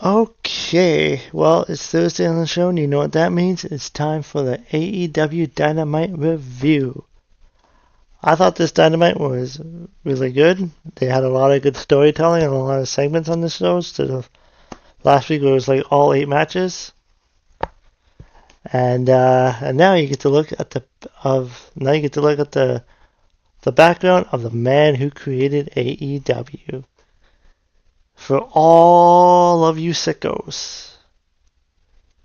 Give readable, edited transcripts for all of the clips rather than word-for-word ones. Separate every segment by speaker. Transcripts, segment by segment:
Speaker 1: Okay, well, it's Thursday on the show, and you know what that means? It's time for the AEW Dynamite review. I thought this Dynamite was really good. They had a lot of good storytelling and a lot of segments on the show. Instead of last week, it was like all 8 matches. And now you get to look at the background of the man who created AEW. For all of you sickos,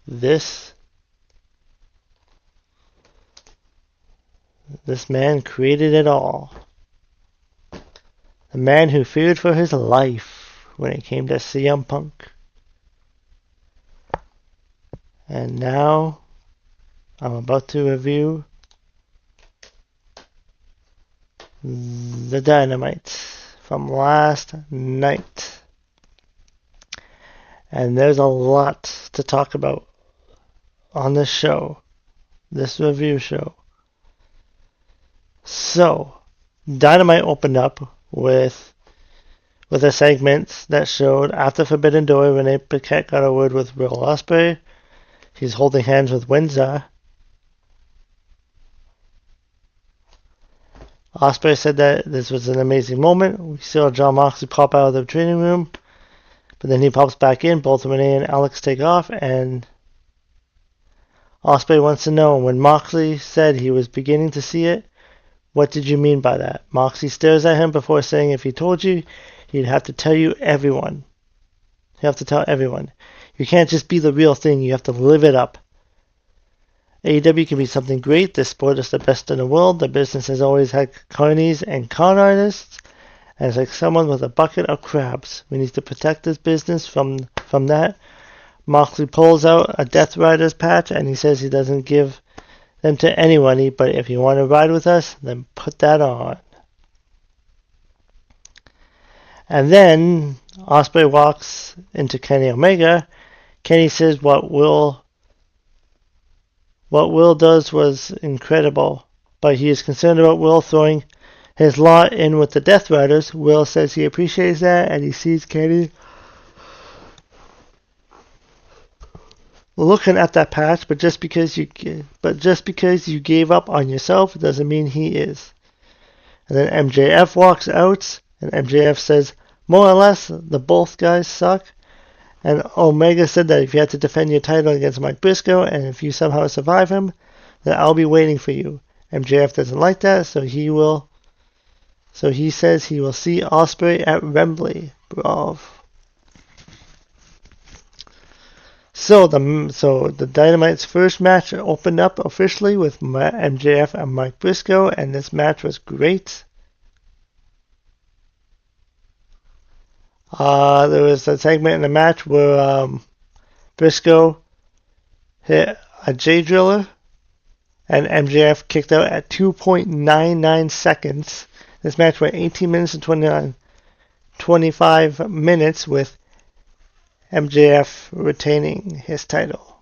Speaker 1: this man created it all. The man who feared for his life when it came to CM Punk. And now I'm about to review the Dynamite from last night. And there's a lot to talk about on this show, this review show. So, Dynamite opened up with a segment that showed after Forbidden Door, Renee Paquette got a word with Will Ospreay. He's holding hands with Windsor. Ospreay said that this was an amazing moment. We saw Jon Moxley pop out of the training room, but then he pops back in. Both Renee and Alex take off, and Ospreay wants to know, when Moxley said he was beginning to see it, what did you mean by that? Moxley stares at him before saying if he told you, he'd have to tell everyone. You have to tell everyone. You can't just be the real thing, you have to live it up. AEW can be something great. This sport is the best in the world. The business has always had carnies and con artists, and it's like someone with a bucket of crabs. We need to protect this business from that. Moxley pulls out a Death Riders patch, and he says he doesn't give them to anyone, but if you want to ride with us, then put that on. And then Ospreay walks into Kenny Omega. Kenny says what Will does was incredible, but he is concerned about Will throwing his lot in with the Death Riders. Will says he appreciates that, and he sees Kenny looking at that patch, but just because you gave up on yourself doesn't mean he is. And then MJF walks out, and MJF says, more or less, the both guys suck. And Omega said that if you had to defend your title against Mike Briscoe, and if you somehow survive him, then I'll be waiting for you. MJF doesn't like that, so he says he will see Ospreay at Wembley. Brav. So the Dynamite's first match opened up officially with MJF and Mike Briscoe, and this match was great. There was a segment in the match where Briscoe hit a J Driller, and MJF kicked out at 2.99 seconds. This match went 18 minutes and 25 minutes with MJF retaining his title.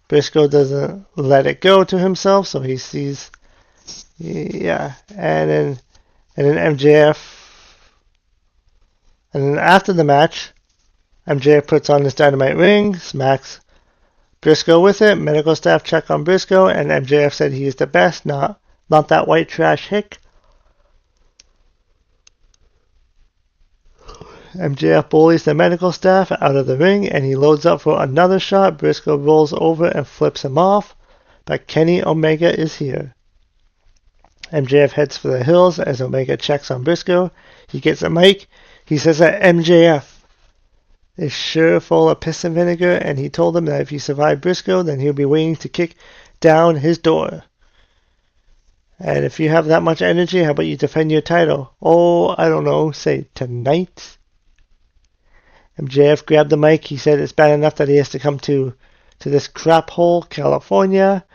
Speaker 1: Briscoe doesn't let it go to himself, so he sees, and then MJF, and then after the match, MJF puts on his Dynamite ring, smacks Briscoe with it. Medical staff check on Briscoe, and MJF said he is the best, not that white trash hick. MJF bullies the medical staff out of the ring, and he loads up for another shot. Briscoe rolls over and flips him off, but Kenny Omega is here. MJF heads for the hills as Omega checks on Briscoe. He gets a mic. He says that MJF is sure full of piss and vinegar, and he told him that if he survived Briscoe, then he'll be waiting to kick down his door. And if you have that much energy, how about you defend your title? Oh, I don't know, say tonight? MJF grabbed the mic. He said it's bad enough that he has to come to this crap hole, California,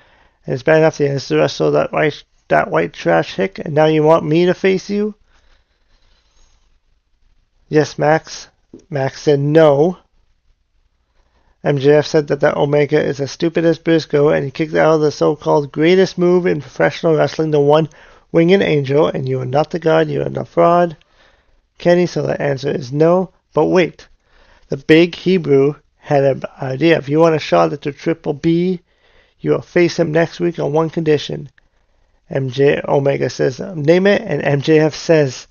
Speaker 1: and it's bad enough that he has to wrestle that white trash hick, and now you want me to face you? Yes, Max. Max said no. MJF said that Omega is as stupid as Briscoe, and he kicked out of the so-called greatest move in professional wrestling, the one winged angel, and you are not the god, you are the fraud. Kenny, so the answer is no. But wait, the big Hebrew had an idea. If you want a shot at the Triple B, you will face him next week on one condition. Omega says, name it, and MJF says,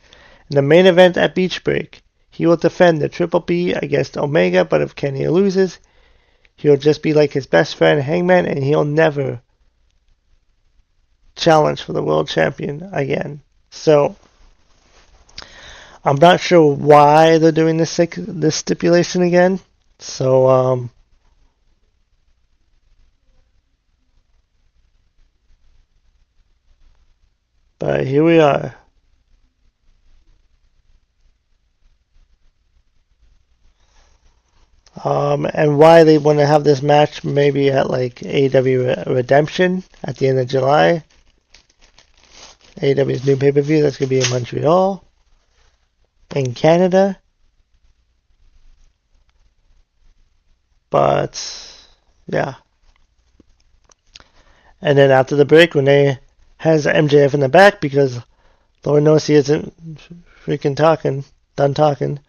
Speaker 1: in the main event at Beach Break, he will defend the Triple B against Omega, but if Kenny loses, he'll just be like his best friend Hangman, and he'll never challenge for the world champion again. So I'm not sure why they're doing this stipulation again. So but here we are. And why they want to have this match maybe at like AEW Redemption at the end of July. AEW's new pay-per-view that's going to be in Montreal, in Canada. But, yeah. And then after the break, Renee has MJF in the back because Lord knows he isn't freaking done talking.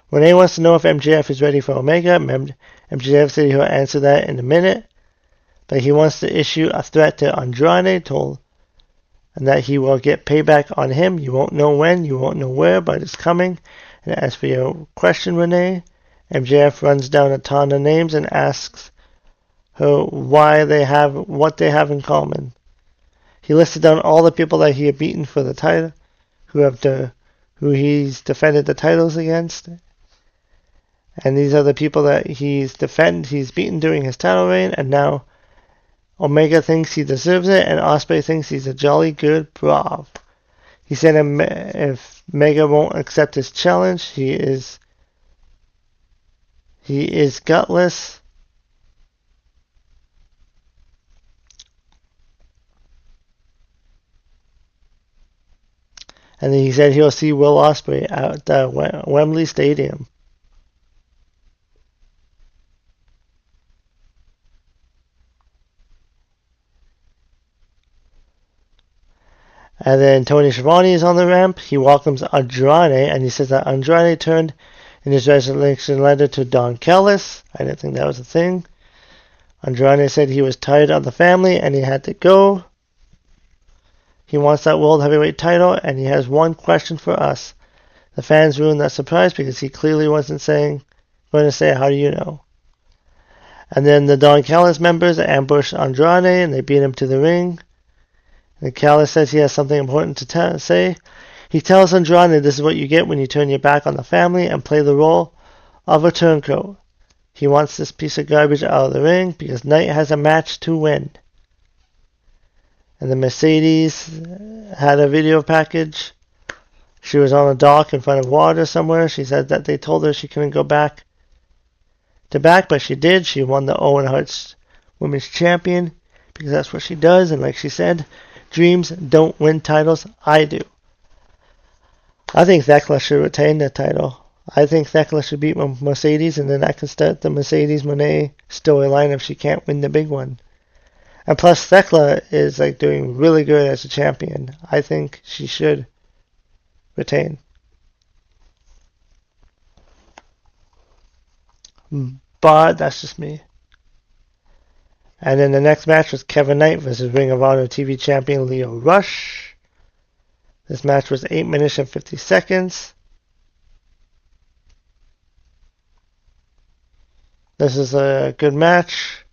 Speaker 1: Renee wants to know if MJF is ready for Omega. MJF said he'll answer that in a minute. But he wants to issue a threat to Andrade, and that he will get payback on him. You won't know when, you won't know where, but it's coming. And as for your question, Renee, MJF runs down a ton of names and asks her what they have in common. He listed down all the people that he had beaten for the title, who he's defended the titles against. And these are the people that he's beaten during his title reign, and now Omega thinks he deserves it, and Ospreay thinks he's a jolly good brav. He said if Omega won't accept his challenge, he is gutless. And then he said he'll see Will Ospreay at Wembley Stadium. And then Tony Schiavone is on the ramp. He welcomes Andrade, and he says that Andrade turned in his resignation letter to Don Callis. I didn't think that was a thing. Andrade said he was tired of the family and he had to go. He wants that World Heavyweight title, and he has one question for us. The fans ruined that surprise because he clearly wasn't going to say, how do you know? And then the Don Callis members ambush Andrade, and they beat him to the ring. And Callis says he has something important to say. He tells Andrade this is what you get when you turn your back on the family and play the role of a turncoat. He wants this piece of garbage out of the ring because Knight has a match to win. And the Mercedes had a video package. She was on a dock in front of water somewhere. She said that they told her she couldn't go back, but she did. She won the Owen Hart's Women's Champion because that's what she does. And like she said, dreams don't win titles. I do. I think Thekla should retain the title. I think Thekla should beat Mercedes, and then I can start the Mercedes-Moné storyline if she can't win the big one. And plus, Thekla is like doing really good as a champion. I think she should retain. But that's just me. And then the next match was Kevin Knight versus Ring of Honor TV champion Leo Rush. This match was 8 minutes and 50 seconds. This is a good match.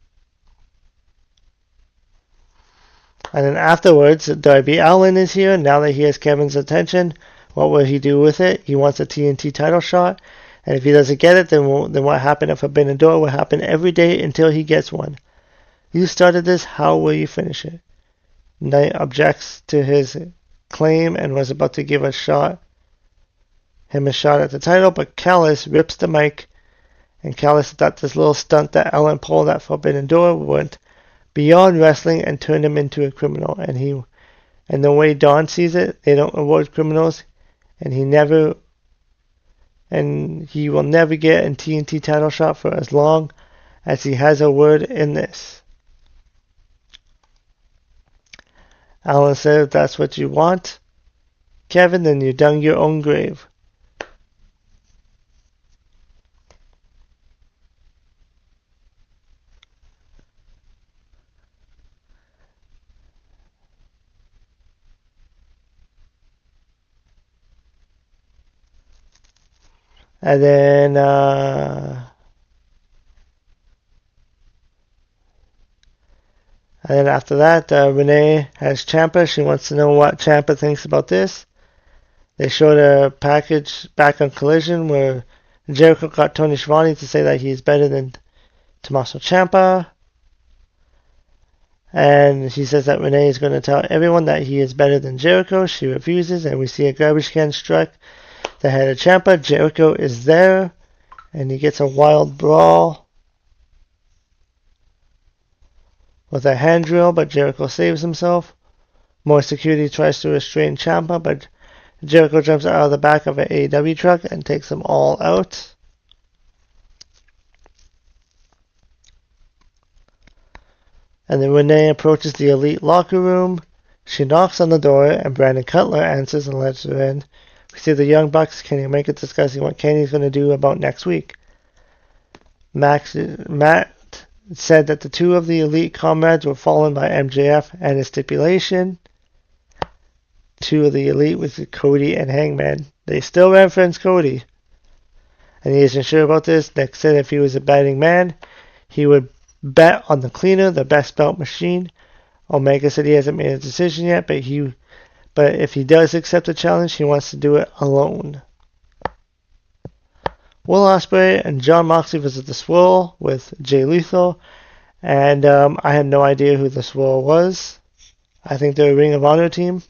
Speaker 1: And then afterwards, Darby Allin is here. Now that he has Kevin's attention, what will he do with it? He wants a TNT title shot. And if he doesn't get it, then what happened at Forbidden Door will happen every day until he gets one. You started this, how will you finish it? Knight objects to his claim and was about to give him a shot at the title, but Callis rips the mic, and Callis thought this little stunt that Allin pulled at Forbidden Door went beyond wrestling and turned him into a criminal. And the way Don sees it, they don't reward criminals, and he will never get a TNT title shot for as long as he has a word in this. Allin said, if that's what you want, Kevin, then you dug your own grave. And then after that, Renee has Ciampa. She wants to know what Ciampa thinks about this. They showed a package back on Collision where Jericho got Tony Schiavone to say that he's better than Tommaso Ciampa. And she says that Renee is going to tell everyone that he is better than Jericho. She refuses, and we see a garbage can struck the head of Ciampa. Jericho is there, and he gets a wild brawl with a hand drill, but Jericho saves himself. More security tries to restrain Ciampa, but Jericho jumps out of the back of an AEW truck and takes them all out. And then Renee approaches the Elite locker room. She knocks on the door, and Brandon Cutler answers and lets her in. We see the Young Bucks, Kenny Omega, discussing what Kenny's going to do about next week. Matt said that the two of the Elite comrades were fallen by MJF and a stipulation. Two of the Elite was Cody and Hangman. They still reference Cody. And he isn't sure about this. Nick said if he was a betting man, he would bet on the cleaner, the best belt machine. Omega said he hasn't made a decision yet, but if he does accept the challenge, he wants to do it alone. Will Ospreay and Jon Moxley visit the Swirl with Jay Lethal, and I had no idea who the Swirl was. I think they're a Ring of Honor team.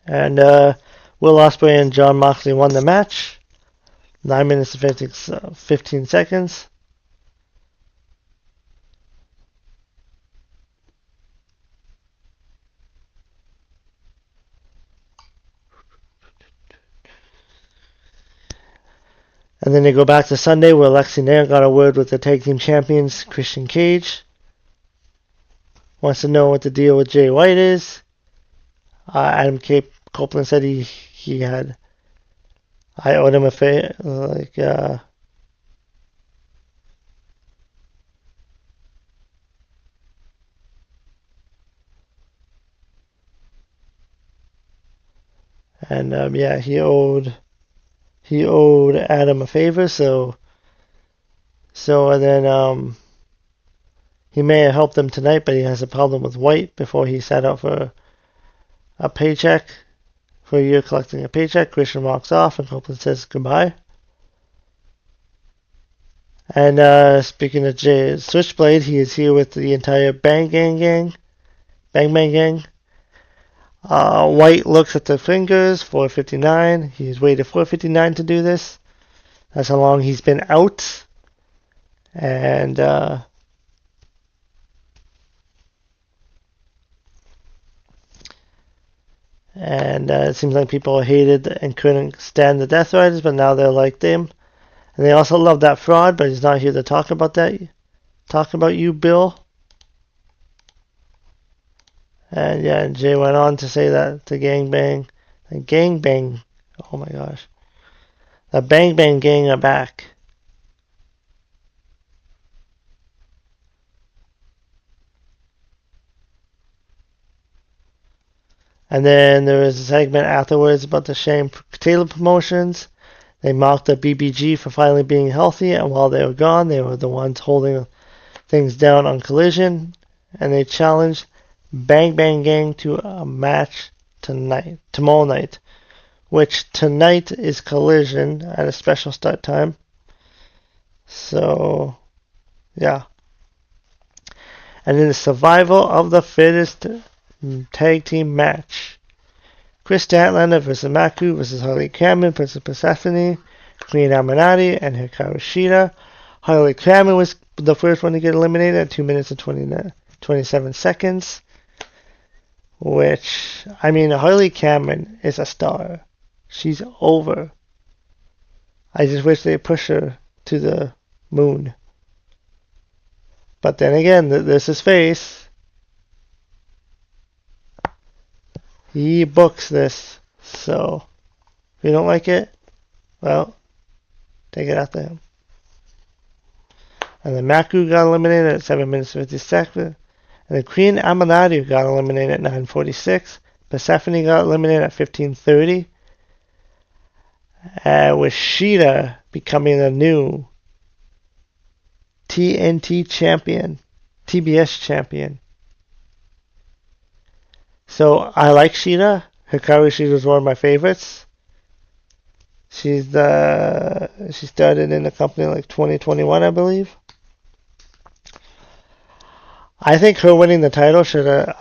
Speaker 1: And Will Ospreay and Jon Moxley won the match. 9 minutes and 15 seconds. And then they go back to Sunday where Lexi Nair got a word with the tag team champions, Christian Cage. Wants to know what the deal with Jay White is. Adam Copeland said he had. I owed him a favor, and yeah, he owed Adam a favor, so and then he may have helped them tonight, but he has a problem with White before he set out for a paycheck. For a year collecting a paycheck, Christian walks off and Copeland says goodbye. And speaking of Jay Switchblade, he is here with the entire Bang Bang Gang. White looks at the fingers, 4:59. He's waited 4:59 to do this. That's how long he's been out. And it seems like people hated and couldn't stand the Death Riders, but now they're like them. And they also love that fraud, but he's not here to talk about that. Talk about you, Bill. And yeah, and Jay went on to say that the oh my gosh. The Bang Bang Gang are back. And then there was a segment afterwards about the Shane Taylor promotions. They mocked the BBG for finally being healthy, and while they were gone, they were the ones holding things down on Collision, and they challenged Bang Bang Gang to a match tomorrow night, which tonight is Collision at a special start time. So, yeah. And in the survival of the fittest tag team match, Chris Statlander versus Maku versus Harley Cameron versus Persephone, Queen Aminati, and Hikaru Shida. Harley Cameron was the first one to get eliminated at 2 minutes and 27 seconds. Which, I mean, Harley Cameron is a star. She's over. I just wish they'd push her to the moon. But then again, this is face. He books this So, if you don't like it, well, take it out to him. And then Maku got eliminated at 7 minutes 50 seconds. And then Queen Amanadu got eliminated at 9:46. Persephone got eliminated at 15:30. With Shida becoming the new TNT champion, TBS champion. So I like Shida. Hikaru Shida is one of my favorites. She started in the company like 2021, I believe. I think her winning the title should have.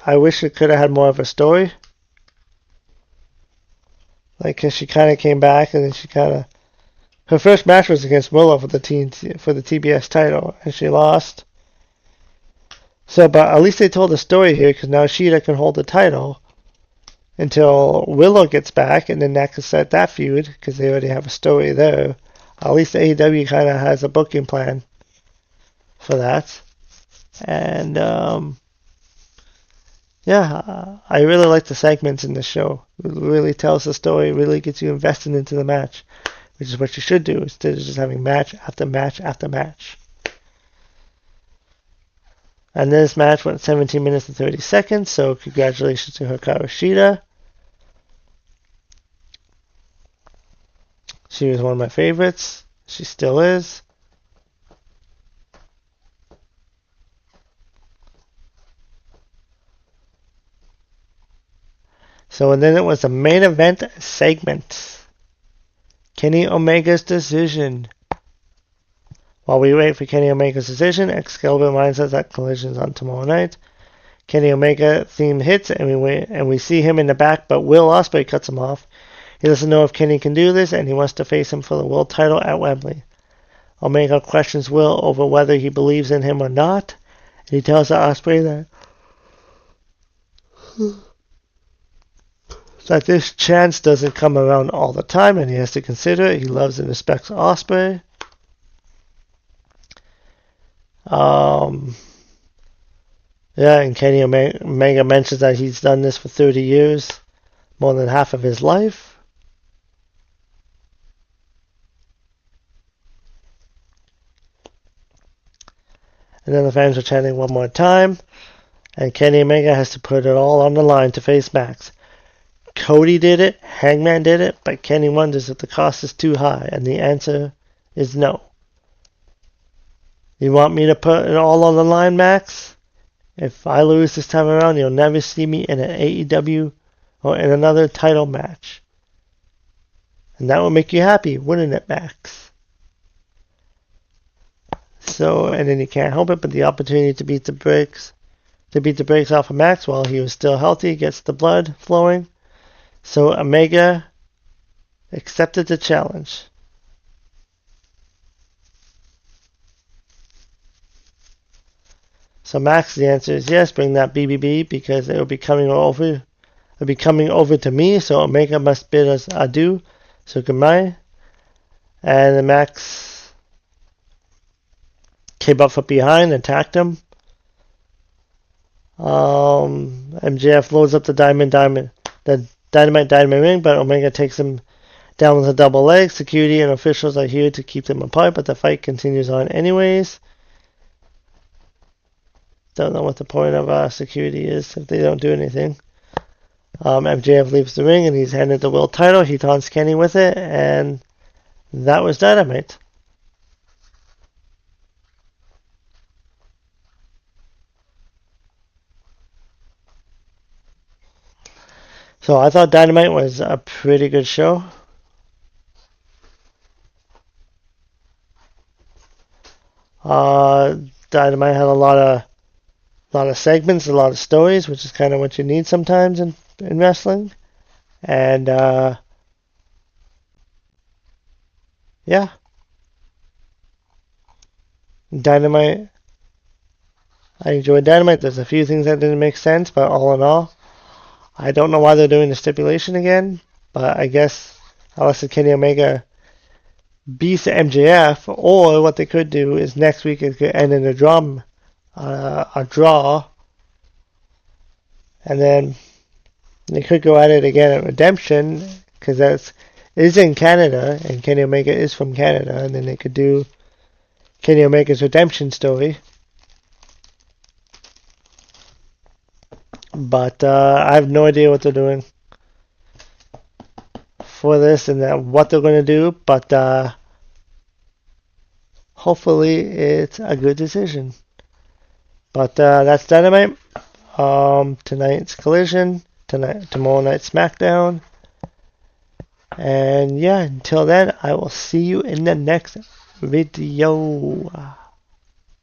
Speaker 1: I wish it could have had more of a story. Like, 'cause she kind of came back and then she kind of. Her first match was against Willow for the TBS title, and she lost. So, but at least they told a story here, because now Shida can hold the title until Willow gets back, and then that can set that feud, because they already have a story there. At least AEW kind of has a booking plan for that. And yeah, I really like the segments in the show. It really tells the story, really gets you invested into the match, which is what you should do instead of just having match after match after match. And this match went 17 minutes and 30 seconds, so congratulations to Hikaru Shida. She was one of my favorites. She still is. So, and then it was a main event segment. Kenny Omega's decision. While we wait for Kenny Omega's decision, Excalibur reminds us that Collision's on tomorrow night. Kenny Omega theme hits, and we see him in the back, but Will Ospreay cuts him off. He doesn't know if Kenny can do this, and he wants to face him for the world title at Wembley. Omega questions Will over whether he believes in him or not, and he tells Ospreay that this chance doesn't come around all the time, and he has to consider it. He loves and respects Ospreay. Yeah, and Kenny Omega mentions that he's done this for 30 years, more than half of his life. And then the fans are chanting one more time, and Kenny Omega has to put it all on the line to face Max. Cody did it, Hangman did it, but Kenny wonders if the cost is too high, and the answer is no. You want me to put it all on the line, Max? If I lose this time around, you'll never see me in an AEW or in another title match. And that will make you happy, wouldn't it, Max? So, and then you can't help it, but the opportunity to beat the brakes off of Max while he was still healthy, gets the blood flowing. So Omega accepted the challenge. So Max, the answer is yes, bring that BBB because it will be coming over. It'll be coming over to me, so Omega must bid us adieu. So goodbye. And then Max came up from behind, attacked him. MJF loads up the Dynamite ring, but Omega takes him down with a double leg. Security and officials are here to keep them apart, but the fight continues on anyways. Don't know what the point of security is if they don't do anything. MJF leaves the ring and he's handed the world title. He taunts Kenny with it, and that was Dynamite. So I thought Dynamite was a pretty good show. Dynamite had a lot of segments, a lot of stories, which is kind of what you need sometimes in wrestling. And yeah, Dynamite. I enjoyed Dynamite. There's a few things that didn't make sense, but all in all, I don't know why they're doing the stipulation again, but I guess unless Kenny Omega beats MJF, or what they could do is next week it could end in a draw, and then They could go at it again at Redemption, because that's is in Canada, and Kenny Omega is from Canada, and then they could do Kenny Omega's redemption story. But I have no idea what they're doing for this and what they're going to do, but hopefully it's a good decision. But that's Dynamite. Tonight's Collision. Tomorrow night's SmackDown. And yeah, until then, I will see you in the next video.